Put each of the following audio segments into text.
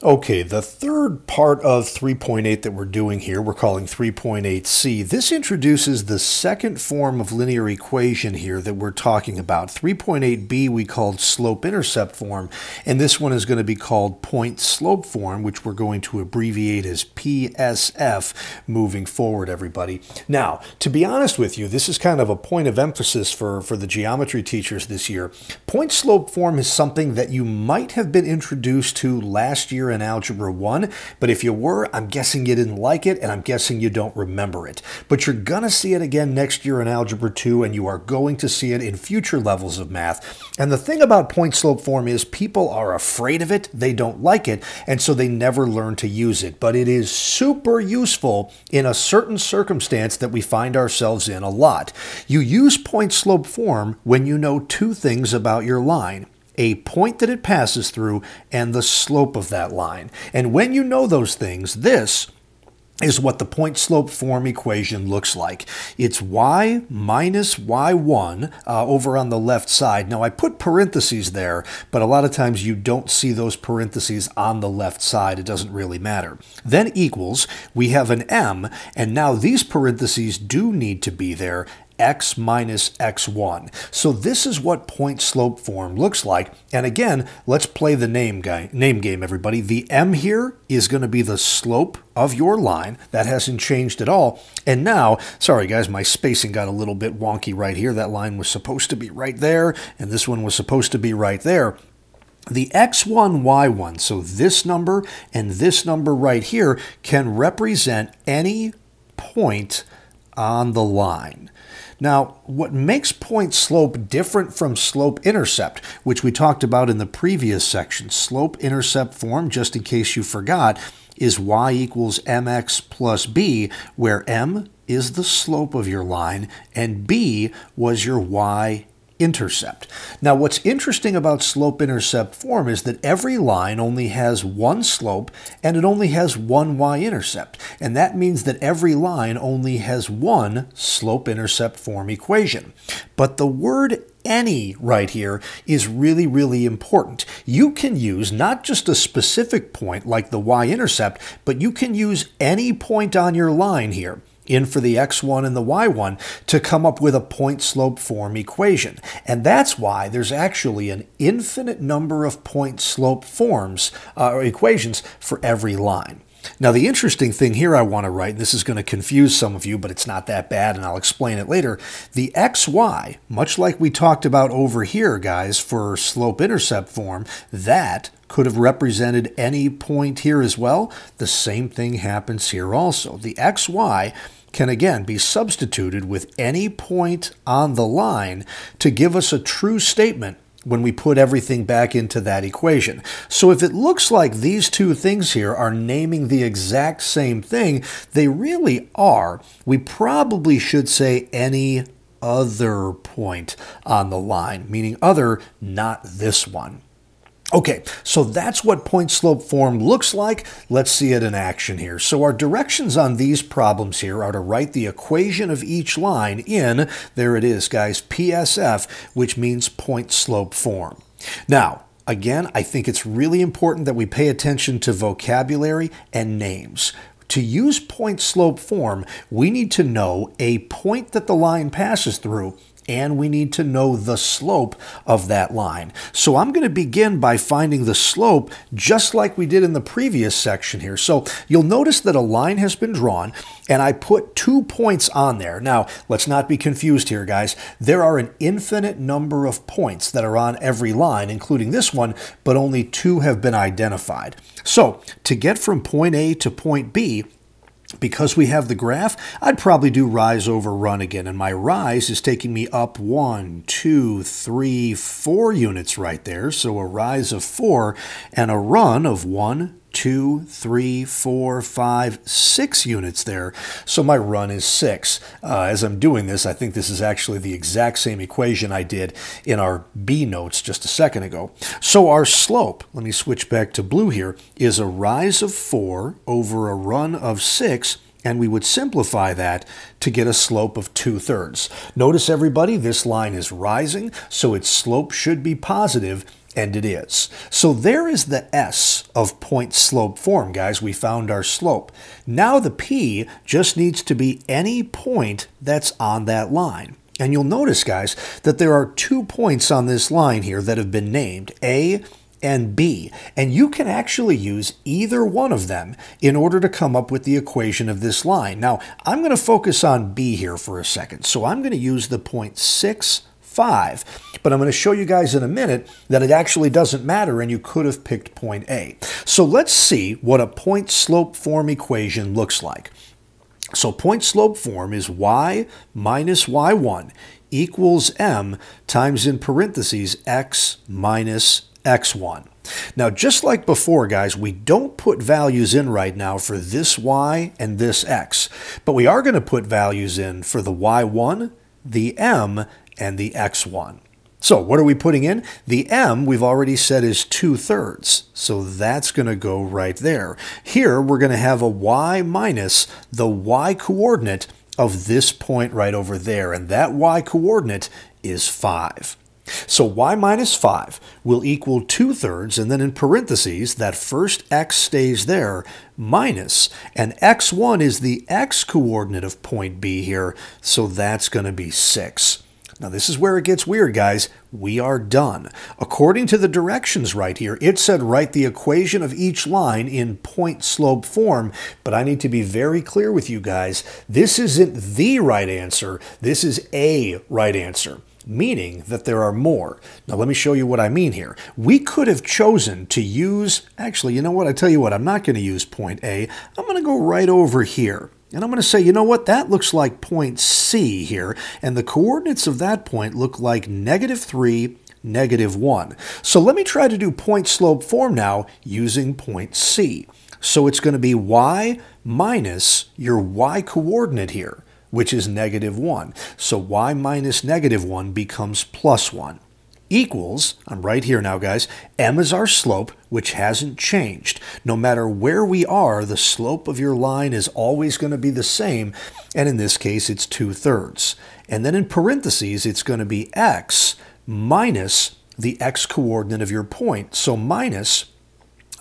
Okay, the third part of 3.8 that we're doing here, we're calling 3.8c. This introduces the second form of linear equation here that we're talking about. 3.8b we called slope-intercept form, and this one is going to be called point-slope form, which we're going to abbreviate as PSF moving forward, everybody. Now, to be honest with you, this is kind of a point of emphasis for the geometry teachers this year. Point-slope form is something that you might have been introduced to last year in Algebra 1, but if you were, I'm guessing you didn't like it, and I'm guessing you don't remember it. But you're going to see it again next year in Algebra 2, and you are going to see it in future levels of math. And the thing about point-slope form is people are afraid of it, they don't like it, and so they never learn to use it. But it is super useful in a certain circumstance that we find ourselves in a lot. You use point-slope form when you know two things about your line: a point that it passes through, and the slope of that line. And when you know those things, this is what the point-slope form equation looks like. It's y minus y1 over on the left side. Now, I put parentheses there, but a lot of times you don't see those parentheses on the left side. It doesn't really matter. Then equals, we have an m, and now these parentheses do need to be there, x minus x1. So this is what point-slope form looks like. And again, let's play the name game, everybody. The m here is going to be the slope of your line. That hasn't changed at all. And now, sorry guys, my spacing got a little bit wonky right here. That line was supposed to be right there, and this one was supposed to be right there. The x1, y1, so this number and this number right here, can represent any point on the line. Now, what makes point-slope different from slope-intercept, which we talked about in the previous section, slope-intercept form, just in case you forgot, is y equals mx plus b, where m is the slope of your line and b was your y-intercept. Now, what's interesting about slope-intercept form is that every line only has one slope and it only has one y-intercept. And that means that every line only has one slope-intercept form equation. But the word any right here is really, really important. You can use not just a specific point like the y-intercept, but you can use any point on your line here, in for the x1 and the y1, to come up with a point-slope form equation. And that's why there's actually an infinite number of point-slope forms or equations for every line. Now, the interesting thing here I want to write, and this is going to confuse some of you, but it's not that bad, and I'll explain it later. The xy, much like we talked about over here, guys, for slope-intercept form, that could have represented any point here as well. The same thing happens here also. The xy can again be substituted with any point on the line to give us a true statement when we put everything back into that equation. So if it looks like these two things here are naming the exact same thing, they really are. We probably should say any other point on the line, meaning other, not this one. Okay, so that's what point-slope form looks like. Let's see it in action here. So our directions on these problems here are to write the equation of each line in, there it is, guys, PSF, which means point-slope form. Now, again, I think it's really important that we pay attention to vocabulary and names. To use point-slope form, we need to know a point that the line passes through, and we need to know the slope of that line. So I'm going to begin by finding the slope just like we did in the previous section here. So you'll notice that a line has been drawn and I put 2 points on there. Now, let's not be confused here, guys. There are an infinite number of points that are on every line, including this one, but only 2 have been identified. So to get from point A to point B, because we have the graph, I'd probably do rise over run again, and my rise is taking me up 1, 2, 3, 4 units right there, so a rise of 4, and a run of 1, 2, 3, 4, 5, 6 units there. So my run is 6. As I'm doing this, I think this is actually the exact same equation I did in our B notes just a second ago. So our slope, let me switch back to blue here, is a rise of 4 over a run of 6, and we would simplify that to get a slope of 2/3. Notice, everybody, this line is rising, so its slope should be positive, And it is. So there is the S of point-slope form, guys. We found our slope. Now the P just needs to be any point that's on that line. And you'll notice, guys, that there are 2 points on this line here that have been named, A and B. And you can actually use either one of them in order to come up with the equation of this line. Now, I'm going to focus on B here for a second. So I'm going to use the point 6, 5, but I'm going to show you guys in a minute that it actually doesn't matter and you could have picked point A. So let's see what a point-slope form equation looks like. So point-slope form is y minus y1 equals m times in parentheses x minus x1. Now, just like before, guys, we don't put values in right now for this y and this x, but we are going to put values in for the y1, the m, and the x1. So what are we putting in? The m, we've already said, is 2/3. So that's going to go right there. Here, we're going to have a y minus the y coordinate of this point right over there. And that y coordinate is 5. So y minus 5 will equal 2/3, and then in parentheses, that first x stays there, minus, and x1 is the x coordinate of point B here, so that's going to be 6. Now this is where it gets weird, guys. We are done. According to the directions right here, it said write the equation of each line in point-slope form, but I need to be very clear with you guys. This isn't the right answer. This is a right answer, meaning that there are more. Now let me show you what I mean here. We could have chosen to use, actually, you know what? I tell you what, I'm not going to use point A. I'm going to go right over here. And I'm going to say, you know what, that looks like point C here, and the coordinates of that point look like -3, -1. So let me try to do point-slope form now using point C. So it's going to be y minus your y coordinate here, which is -1. So y minus -1 becomes +1. Equals, I'm right here now, guys, m is our slope, which hasn't changed. No matter where we are, the slope of your line is always going to be the same, and in this case, it's 2/3. And then in parentheses, it's going to be x minus the x coordinate of your point. So minus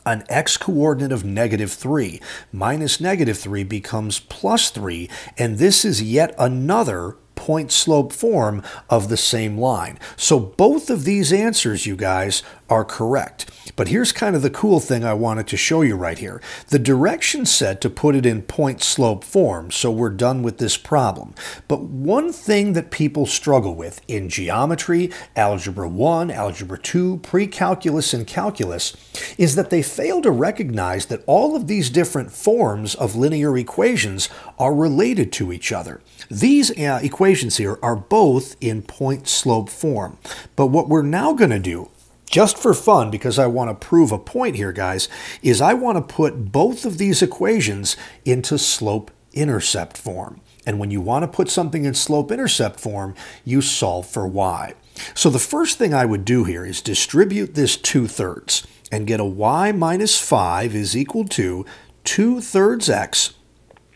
an x coordinate of -3. Minus -3 becomes +3, and this is yet another point-slope form of the same line. So both of these answers, you guys, are correct. But here's kind of the cool thing I wanted to show you right here. The direction said to put it in point-slope form, so we're done with this problem. But one thing that people struggle with in geometry, Algebra 1, Algebra 2, pre-calculus, and calculus is that they fail to recognize that all of these different forms of linear equations are related to each other. These equations here are both in point-slope form. But what we're now going to do, just for fun, because I want to prove a point here, guys, is I want to put both of these equations into slope-intercept form. And when you want to put something in slope-intercept form, you solve for y. So the first thing I would do here is distribute this 2/3 and get a y minus 5 is equal to 2/3 x.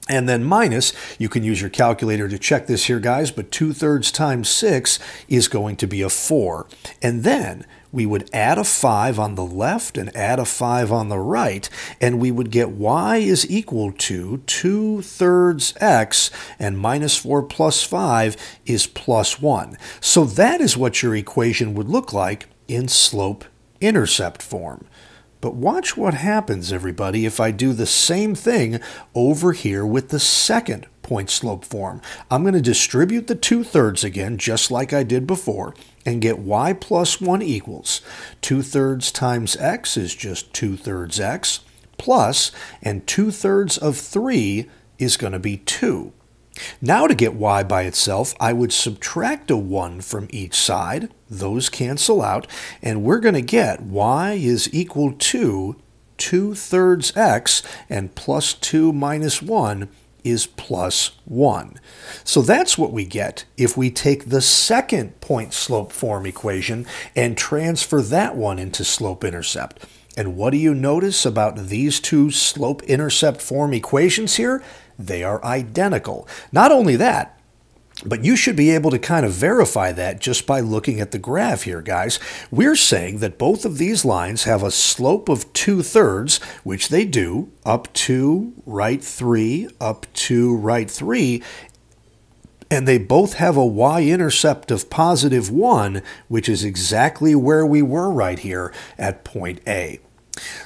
And then minus, you can use your calculator to check this here, guys, but 2/3 times 6 is going to be a 4. And then we would add a 5 on the left and add a 5 on the right, and we would get y is equal to 2/3 x, and minus 4 plus 5 is +1. So that is what your equation would look like in slope-intercept form. But watch what happens, everybody, if I do the same thing over here with the second point-slope form. I'm going to distribute the 2/3 again, just like I did before, and get y plus 1 equals 2/3 times x is just 2/3 x, plus, and 2/3 of 3 is going to be 2. Now to get y by itself, I would subtract a 1 from each side. Those cancel out, and we're going to get y is equal to 2/3 x, and plus 2 minus 1 is +1. So that's what we get if we take the second point-slope form equation and transfer that one into slope-intercept. And what do you notice about these two slope-intercept form equations here? They are identical. Not only that, But you should be able to kind of verify that just by looking at the graph here, guys. We're saying that both of these lines have a slope of 2/3, which they do, up to right 3, up to right 3, and they both have a y-intercept of +1, which is exactly where we were right here at point A.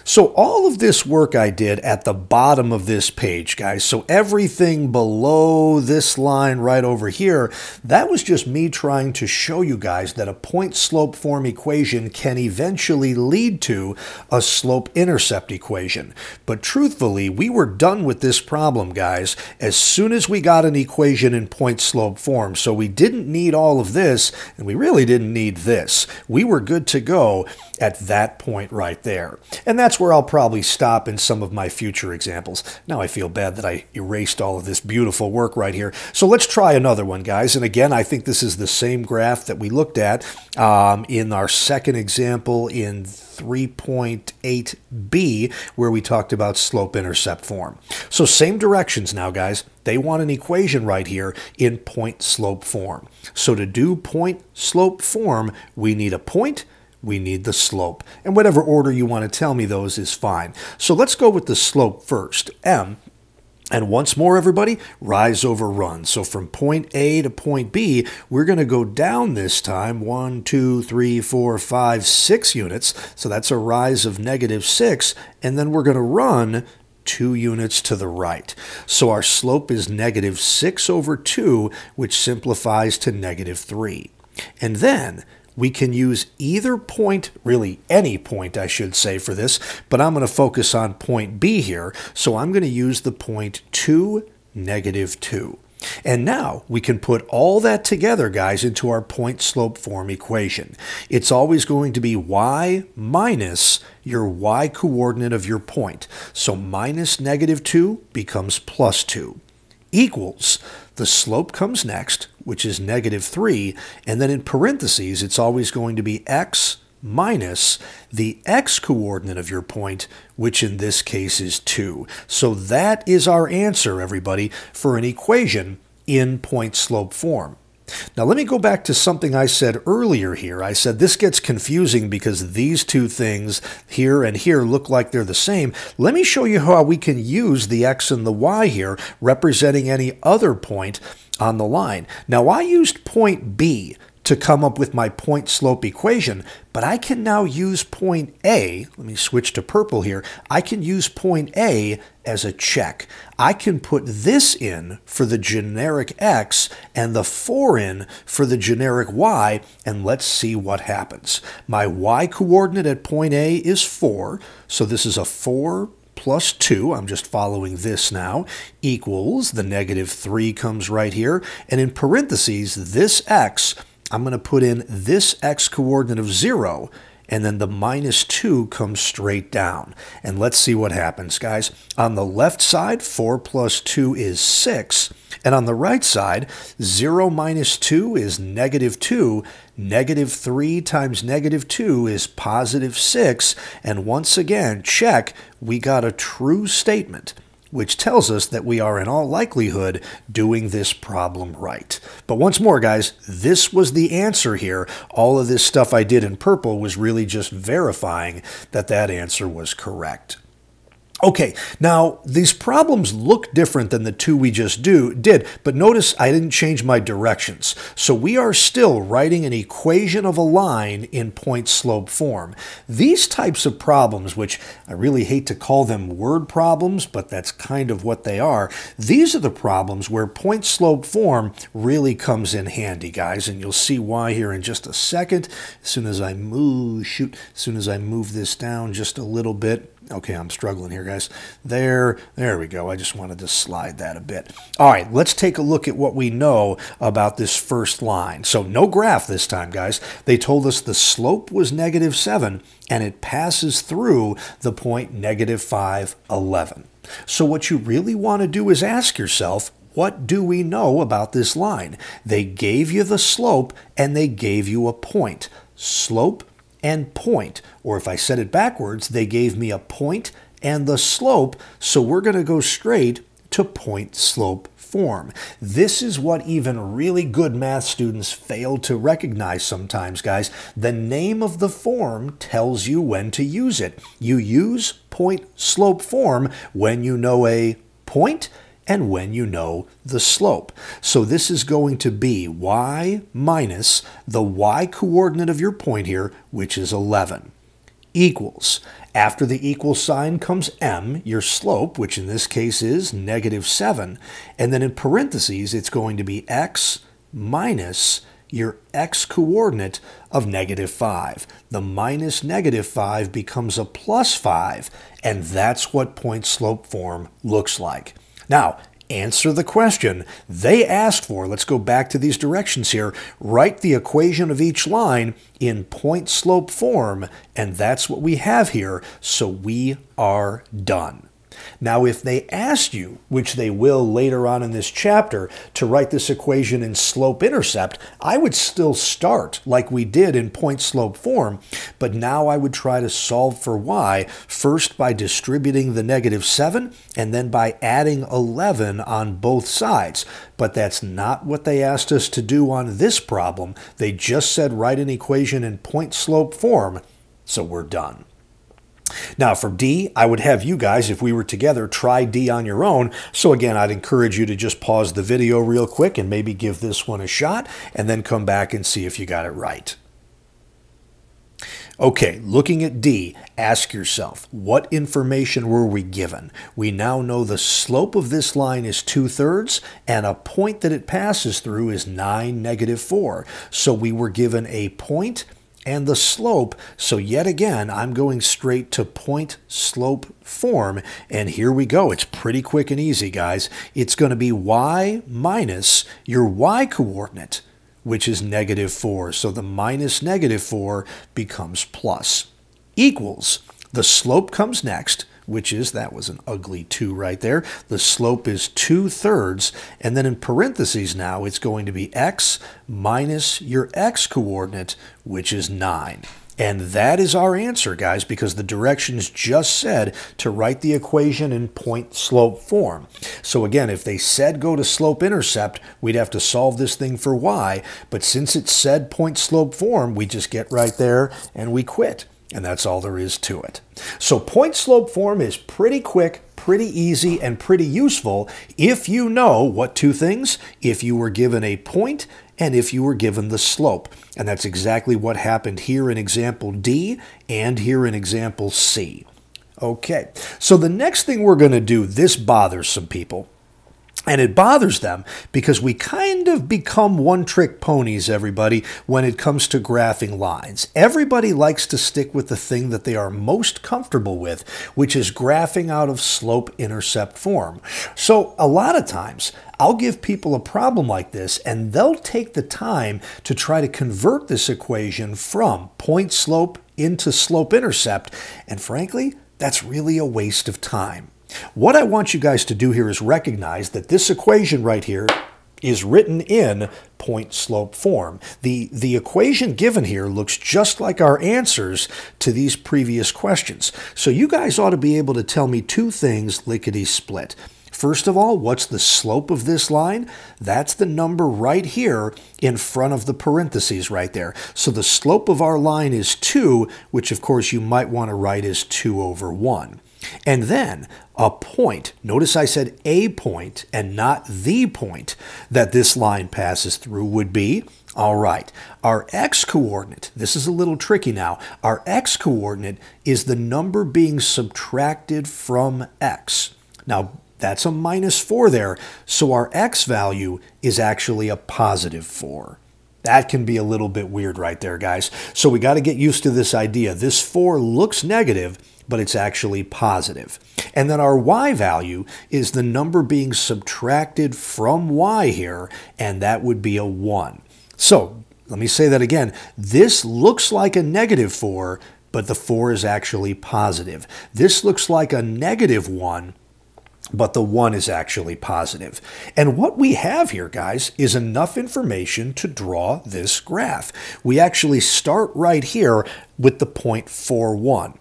So all of this work I did at the bottom of this page, guys, so everything below this line right over here, that was just me trying to show you guys that a point-slope form equation can eventually lead to a slope-intercept equation. But truthfully, we were done with this problem, guys, as soon as we got an equation in point-slope form. So we didn't need all of this, and we really didn't need this. We were good to go at that point right there. And that's where I'll probably stop in some of my future examples. Now I feel bad that I erased all of this beautiful work right here. So let's try another one, guys. And again, I think this is the same graph that we looked at in our second example in 3.8b, where we talked about slope-intercept form. So same directions now, guys. They want an equation right here in point-slope form. So to do point-slope form, we need a point, we need the slope. And whatever order you want to tell me those is fine. So let's go with the slope first, m. And once more, everybody, rise over run. So from point A to point B, we're going to go down this time 1, 2, 3, 4, 5, 6 units. So that's a rise of -6. And then we're going to run 2 units to the right. So our slope is -6/2, which simplifies to -3. And then we can use either point, really any point I should say for this, but I'm going to focus on point B here. So I'm going to use the point 2, -2. And now we can put all that together, guys, into our point-slope form equation. It's always going to be y minus your y-coordinate of your point. So minus -2 becomes +2. Equals, the slope comes next, which is -3, and then in parentheses, it's always going to be x minus the x-coordinate of your point, which in this case is 2. So that is our answer, everybody, for an equation in point-slope form. Now let me go back to something I said earlier here. I said this gets confusing because these two things here and here look like they're the same. Let me show you how we can use the x and the y here representing any other point on the line. Now I used point B to come up with my point-slope equation, but I can now use point A. Let me switch to purple here. I can use point A as a check. I can put this in for the generic x and the 4 in for the generic y, and let's see what happens. My y-coordinate at point A is 4, so this is a 4 plus 2, I'm just following this now, equals the -3 comes right here, and in parentheses, this x, I'm going to put in this x-coordinate of 0, and then the -2 comes straight down. And let's see what happens, guys. On the left side, 4 plus 2 is 6. And on the right side, 0 minus 2 is -2. -3 times -2 is +6. And once again, check, we got a true statement, which tells us that we are in all likelihood doing this problem right. But once more, guys, this was the answer here. All of this stuff I did in purple was really just verifying that that answer was correct. Okay, now these problems look different than the two we just did, but notice I didn't change my directions. So we are still writing an equation of a line in point-slope form. These types of problems, which I really hate to call them word problems, but that's kind of what they are, these are the problems where point-slope form really comes in handy, guys, and you'll see why here in just a second. As soon as I move this down just a little bit. Okay, I'm struggling here, guys. There we go. I just wanted to slide that a bit. All right, let's take a look at what we know about this first line. So no graph this time, guys. They told us the slope was -7, and it passes through the point -5, 11. So what you really want to do is ask yourself, what do we know about this line? They gave you the slope, and they gave you a point. Slope and point, or if I said it backwards, they gave me a point and the slope, so we're going to go straight to point-slope form. This is what even really good math students fail to recognize sometimes, guys. The name of the form tells you when to use it. You use point-slope form when you know a point and when you know the slope. So this is going to be y minus the y-coordinate of your point here, which is 11, equals. After the equal sign comes m, your slope, which in this case is -7, and then in parentheses it's going to be x minus your x-coordinate of -5. The minus -5 becomes a +5, and that's what point-slope form looks like. Now, answer the question they asked for. Let's go back to these directions here. Write the equation of each line in point-slope form, and that's what we have here, so we are done. Now, if they asked you, which they will later on in this chapter, to write this equation in slope-intercept, I would still start like we did in point-slope form, but now I would try to solve for y, first by distributing the -7 and then by adding 11 on both sides. But that's not what they asked us to do on this problem. They just said write an equation in point-slope form, so we're done. Now for D, I would have you guys, if we were together, try D on your own. So again, I'd encourage you to just pause the video real quick and maybe give this one a shot and then come back and see if you got it right. Okay, looking at D, ask yourself, what information were we given? We now know the slope of this line is 2/3 and a point that it passes through is 9, -4. So we were given a point and the slope, so yet again, I'm going straight to point-slope form, and here we go. It's pretty quick and easy, guys. It's going to be y minus your y-coordinate, which is -4, so the minus -4 becomes plus, equals, the slope comes next, which is, that was an ugly 2 right there. The slope is 2/3, and then in parentheses now, it's going to be x minus your x-coordinate, which is 9. And that is our answer, guys, because the directions just said to write the equation in point-slope form. So again, if they said go to slope-intercept, we'd have to solve this thing for y, but since it said point-slope form, we just get right there and we quit. And that's all there is to it. So point-slope form is pretty quick, pretty easy, and pretty useful if you know what two things? If you were given a point and if you were given the slope. And that's exactly what happened here in example D and here in example C. Okay, so the next thing we're going to do, this bothers some people. And it bothers them because we kind of become one-trick ponies, everybody, when it comes to graphing lines. Everybody likes to stick with the thing that they are most comfortable with, which is graphing out of slope-intercept form. So a lot of times, I'll give people a problem like this, and they'll take the time to try to convert this equation from point-slope into slope-intercept, and frankly, that's really a waste of time. What I want you guys to do here is recognize that this equation right here is written in point-slope form. The equation given here looks just like our answers to these previous questions. So you guys ought to be able to tell me two things lickety-split. First of all, what's the slope of this line? That's the number right here in front of the parentheses right there. So the slope of our line is 2, which of course you might want to write as 2/1. And then a point, notice I said a point and not the point that this line passes through would be, all right, our x-coordinate, this is a little tricky now, our x-coordinate is the number being subtracted from x. Now, that's a -4 there, so our x value is actually a +4. That can be a little bit weird right there, guys. So we got to get used to this idea. This 4 looks negative, but it's actually positive. And then our y value is the number being subtracted from y here, and that would be a 1. So let me say that again. This looks like a -4, but the 4 is actually positive. This looks like a -1, but the 1 is actually positive. And what we have here, guys, is enough information to draw this graph. We actually start right here with the point 4, 1.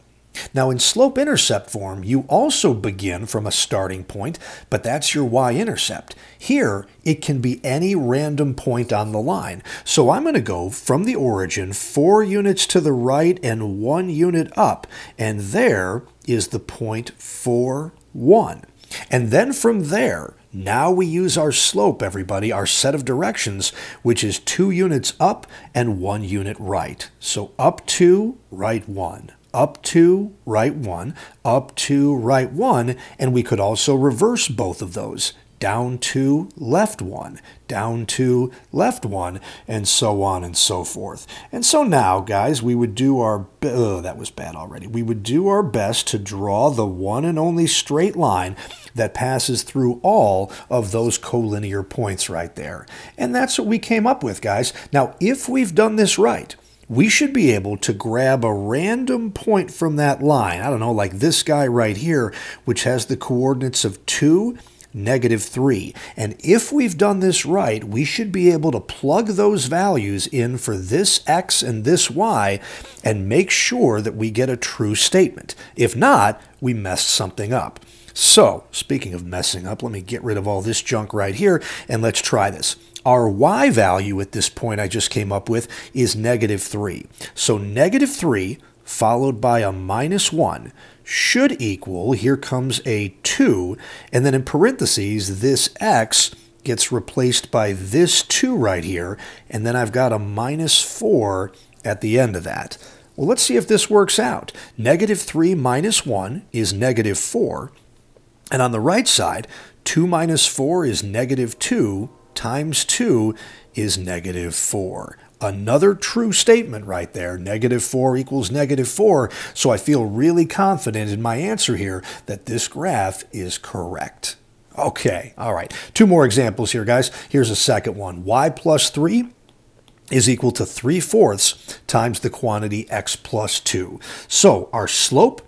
Now in slope-intercept form, you also begin from a starting point, but that's your y-intercept. Here, it can be any random point on the line. So I'm going to go from the origin 4 units to the right and 1 unit up, and there is the point 4, 1. And then from there, now we use our slope, everybody, our set of directions, which is 2 units up and 1 unit right. So up 2, right 1. Up 2, right 1, up 2, right 1, and we could also reverse both of those. Down 2, left 1, down 2, left 1, and so on and so forth. And so now, guys, we would do our, that was bad already. We would do our best to draw the one and only straight line that passes through all of those collinear points right there. And that's what we came up with, guys. Now, if we've done this right, we should be able to grab a random point from that line. I don't know, like this guy right here, which has the coordinates of 2, -3. And if we've done this right, we should be able to plug those values in for this x and this y and make sure that we get a true statement. If not, we messed something up. So, speaking of messing up, let me get rid of all this junk right here and let's try this. Our y value at this point I just came up with is -3. So -3 followed by a -1 should equal, here comes a 2, and then in parentheses, this x gets replaced by this 2 right here, and then I've got a -4 at the end of that. Well, let's see if this works out. -3 minus 1 is -4, and on the right side, 2 minus 4 is -2, times 2 is -4. Another true statement right there. -4 equals -4. So I feel really confident in my answer here that this graph is correct. Okay, all right. 2 more examples here, guys. Here's a second one. Y plus 3 is equal to 3/4 times the quantity x plus 2. So our slope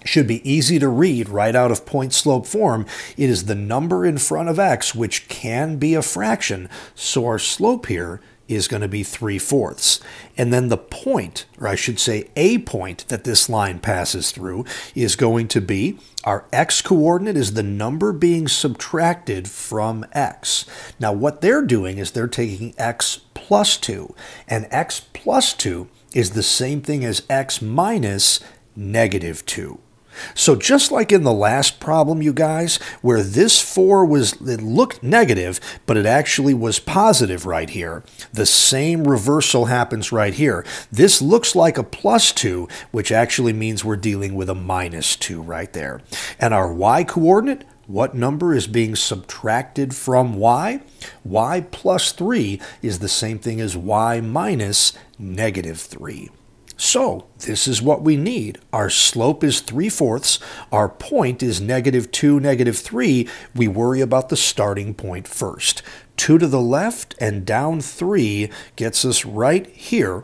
should be easy to read right out of point slope form. It is the number in front of x, which can be a fraction. So our slope here is going to be 3/4. And then the point, or I should say a point that this line passes through is going to be our x coordinate is the number being subtracted from x. Now what they're doing is they're taking x plus 2. And x plus 2 is the same thing as x minus -2. So just like in the last problem, you guys, where this 4 it looked negative, but it actually was positive right here, the same reversal happens right here. This looks like a +2, which actually means we're dealing with a -2 right there. And our y coordinate, what number is being subtracted from y? Y plus 3 is the same thing as y minus -3. So this is what we need. Our slope is 3/4. Our point is -2, -3. We worry about the starting point first. 2 to the left and down 3 gets us right here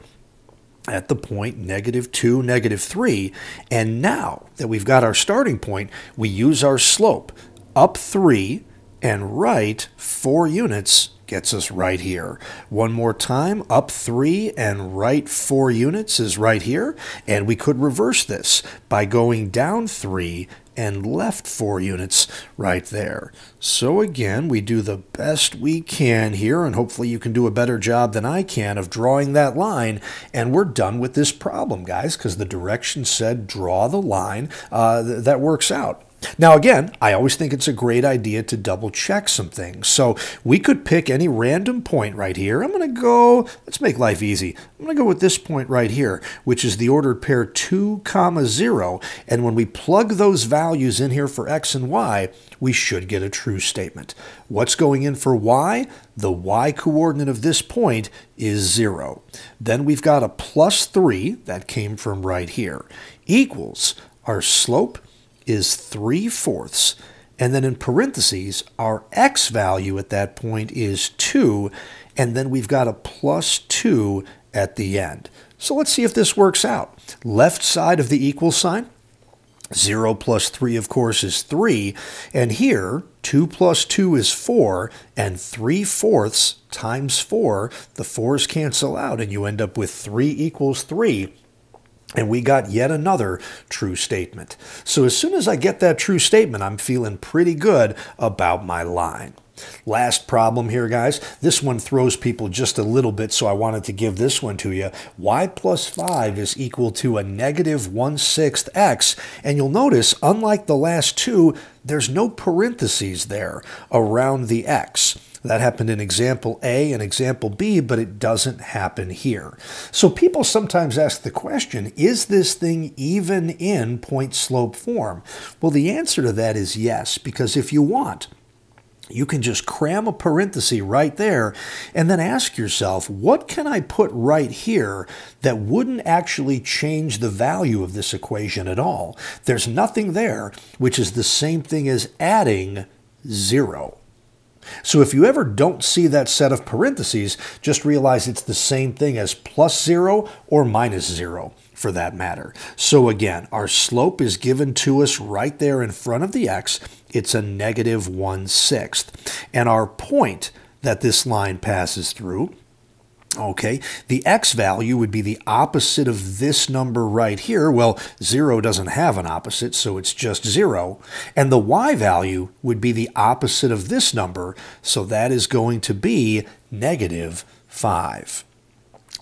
at the point -2, -3. And now that we've got our starting point, we use our slope. Up 3 and right 4 units gets us right here. One more time, up 3 and right 4 units is right here. And we could reverse this by going down 3 and left 4 units right there. So again, we do the best we can here, and hopefully you can do a better job than I can of drawing that line, and we're done with this problem, guys, because the directions said draw the line. That works out. Now again, I always think it's a great idea to double check some things. So we could pick any random point right here. I'm going to go, let's make life easy. I'm going to go with this point right here, which is the ordered pair 2, 0. And when we plug those values in here for x and y, we should get a true statement. What's going in for y? The y coordinate of this point is 0. Then we've got a +3, that came from right here, equals our slope is 3/4, and then in parentheses, our x value at that point is 2, and then we've got a +2 at the end. So let's see if this works out. Left side of the equal sign, 0 plus 3, of course, is 3, and here, 2 plus 2 is 4, and 3/4 times 4, the 4's cancel out, and you end up with 3 equals 3. And we got yet another true statement. So as soon as I get that true statement, I'm feeling pretty good about my line. Last problem here, guys. This one throws people just a little bit, so I wanted to give this one to you. Y plus 5 is equal to a negative 1/6 x. And you'll notice, unlike the last two, there's no parentheses there around the x. That happened in example A and example B, but it doesn't happen here. So people sometimes ask the question, is this thing even in point-slope form? Well, the answer to that is yes, because if you want, you can just cram a parenthesis right there and then ask yourself, what can I put right here that wouldn't actually change the value of this equation at all? There's nothing there, which is the same thing as adding 0. So if you ever don't see that set of parentheses, just realize it's the same thing as plus 0 or minus 0 for that matter. So again, our slope is given to us right there in front of the x. It's a negative 1/6. And our point that this line passes through, okay, the x value would be the opposite of this number right here. Well, 0 doesn't have an opposite, so it's just 0. And the y value would be the opposite of this number, so that is going to be negative 5.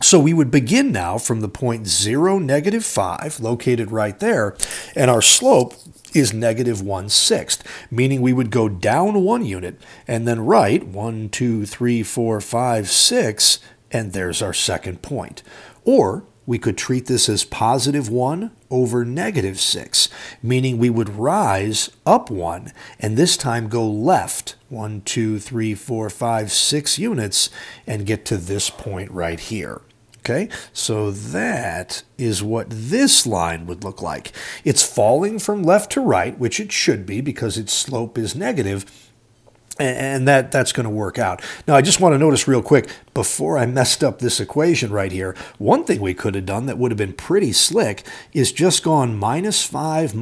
So we would begin now from the point 0, negative 5, located right there, and our slope is negative 1/6, meaning we would go down 1 unit and then write 1, 2, 3, 4, 5, 6, and there's our second point. Or we could treat this as positive 1 over negative 6, meaning we would rise up 1 and this time go left 1, 2, 3, 4, 5, 6 units and get to this point right here. Okay, so that is what this line would look like. It's falling from left to right, which it should be because its slope is negative, and that's going to work out. Now, I just want to notice real quick, before I messed up this equation right here, one thing we could have done that would have been pretty slick is just gone minus 5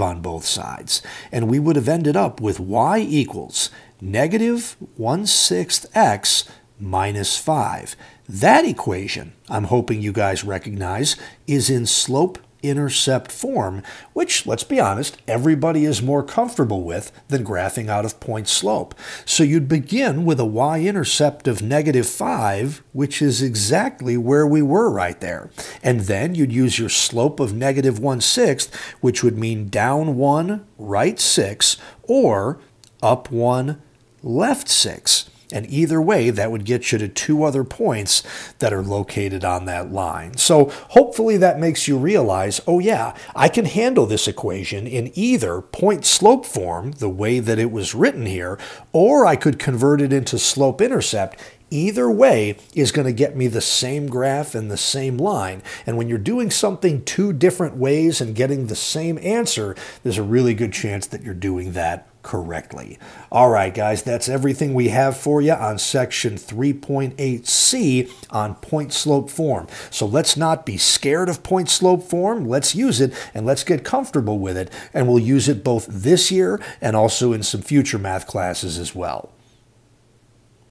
on both sides, and we would have ended up with y equals negative 1/6 x minus 5. That equation, I'm hoping you guys recognize, is in slope-intercept form, which, let's be honest, everybody is more comfortable with than graphing out of point slope. So you'd begin with a y-intercept of negative 5, which is exactly where we were right there. And then you'd use your slope of negative 1/6, which would mean down 1, right 6, or up 1, left 6. And either way, that would get you to 2 other points that are located on that line. So hopefully that makes you realize, oh yeah, I can handle this equation in either point-slope form, the way that it was written here, or I could convert it into slope-intercept. Either way is going to get me the same graph and the same line. And when you're doing something 2 different ways and getting the same answer, there's a really good chance that you're doing that correctly. All right, guys, that's everything we have for you on section 3.8c on point slope form. So let's not be scared of point slope form. Let's use it and let's get comfortable with it. And we'll use it both this year and also in some future math classes as well.